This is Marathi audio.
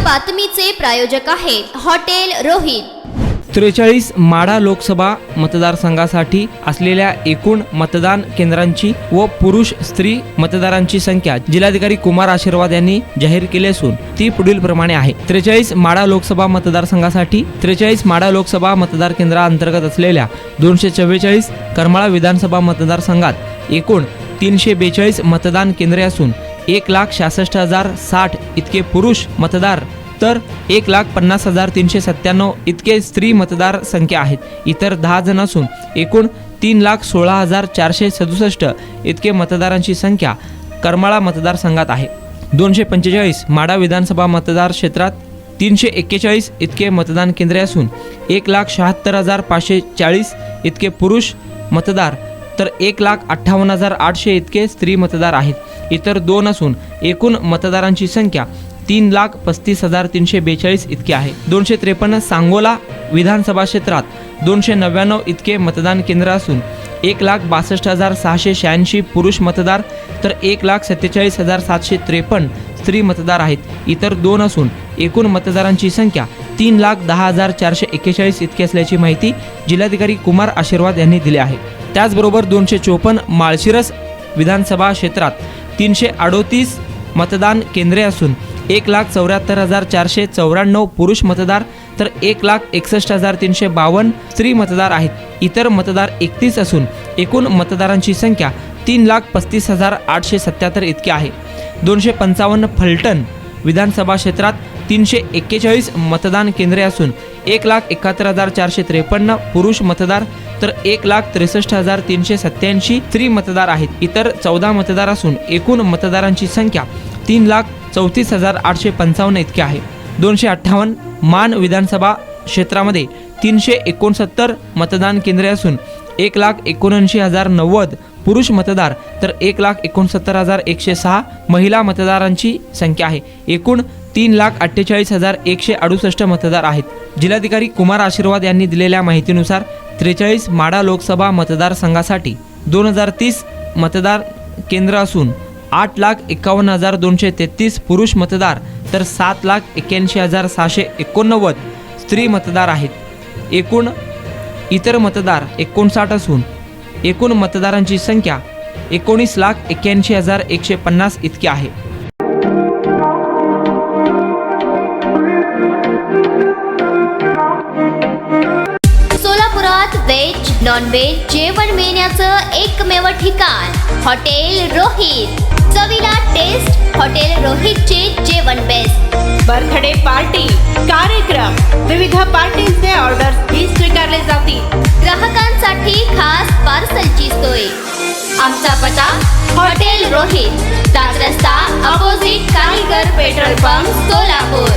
बातमीचे प्रायोजक आहेत हॉटेल रोहित। 43 माढा लोकसभा मतदारसंघासाठी असलेल्या एकूण मतदान केंद्रांची व पुरुष स्त्री मतदारांची संख्या जिल्हाधिकारी कुमार आशीर्वाद यांनी जाहीर केली असून ती पुढील प्रमाणे आहे। 43 माढा लोकसभा मतदारसंघासाठी 43 माढा लोकसभा मतदार केंद्रांतर्गत असलेल्या 244 करमाळा विधानसभा मतदारसंघात एकूण 342 मतदान केंद्रे असून 1,66,060 इतके पुरुष मतदार तर 1,50,397 इतके स्त्री मतदार संख्या आहेत। इतर 10 जण असून एकूण 3,16,467 इतके मतदारांची संख्या करमाळा मतदारसंघात आहे। 245 माढा विधानसभा मतदार क्षेत्रात 341 इतके मतदान केंद्रे असून 1,76,540 इतके पुरुष मतदार तर 1,58,800 इतके स्त्री मतदार आहेत। इतर 2 असून एकूण मतदारांची संख्या 3,35,342 इतकी आहे। 253 सांगोला विधानसभा क्षेत्रात 299 इतके मतदान केंद्र असून 1,62,686 पुरुष मतदार तर 1,47,753 स्त्री मतदार आहेत। इतर 2 असून एकूण मतदारांची संख्या 3,10,441 इतकी असल्याची माहिती जिल्हाधिकारी कुमार आशीर्वाद यांनी दिली आहे। त्याचबरोबर 254 माळशिरस विधानसभा क्षेत्रात 338 मतदान केंद्रे असून 1,74,494 पुरुष मतदार तर 1,61,352 स्त्री मतदार आहेत। इतर मतदार 31 असून एकूण मतदारांची संख्या 3,35,877 इतकी आहे। 255 फलटण विधानसभा क्षेत्रात 341 मतदान केंद्रे असून 1,71,453 पुरुष मतदार तर 1,63,387 स्त्री मतदार आहेत। इतर 14 मतदार असून एकूण मतदारांची संख्या 3,34,855 इतकी आहे। 258 मान विधानसभा क्षेत्रामध्ये 369 मतदान केंद्रे असून 1,79,090 पुरुष मतदार तर 1,69,106 महिला मतदारांची संख्या आहे। एकूण 3,48,168 मतदार आहेत। जिल्हाधिकारी कुमार आशीर्वाद यांनी दिलेल्या माहितीनुसार 43 माढा लोकसभा मतदारसंघासाठी 2030 मतदार केंद्र असून 8,51,233 पुरुष मतदार तर 7,81,689 स्त्री मतदार आहेत। एकूण इतर मतदार 59 असून एकूण मतदारांची संख्या 19,81,150 इतकी आहे। सोलापुरात व्हेज नॉन व्हेज जेवण मिळण्याचं एकमेव ठिकाण हॉटेल रोहित। चवीला टेस्ट हॉटेल रोहितचे जेवण बेस्ट। बर्थडे पार्टी कार्यक्रम विविध पार्टींचे ऑर्डर्स ही स्वीकारले जातील। ग्राहकांसाठी खास पार्सलची सोय। आमचा पत्ता हॉटेल रोहित, दास रस्ता opposite Kaligar petrol pump Solapur.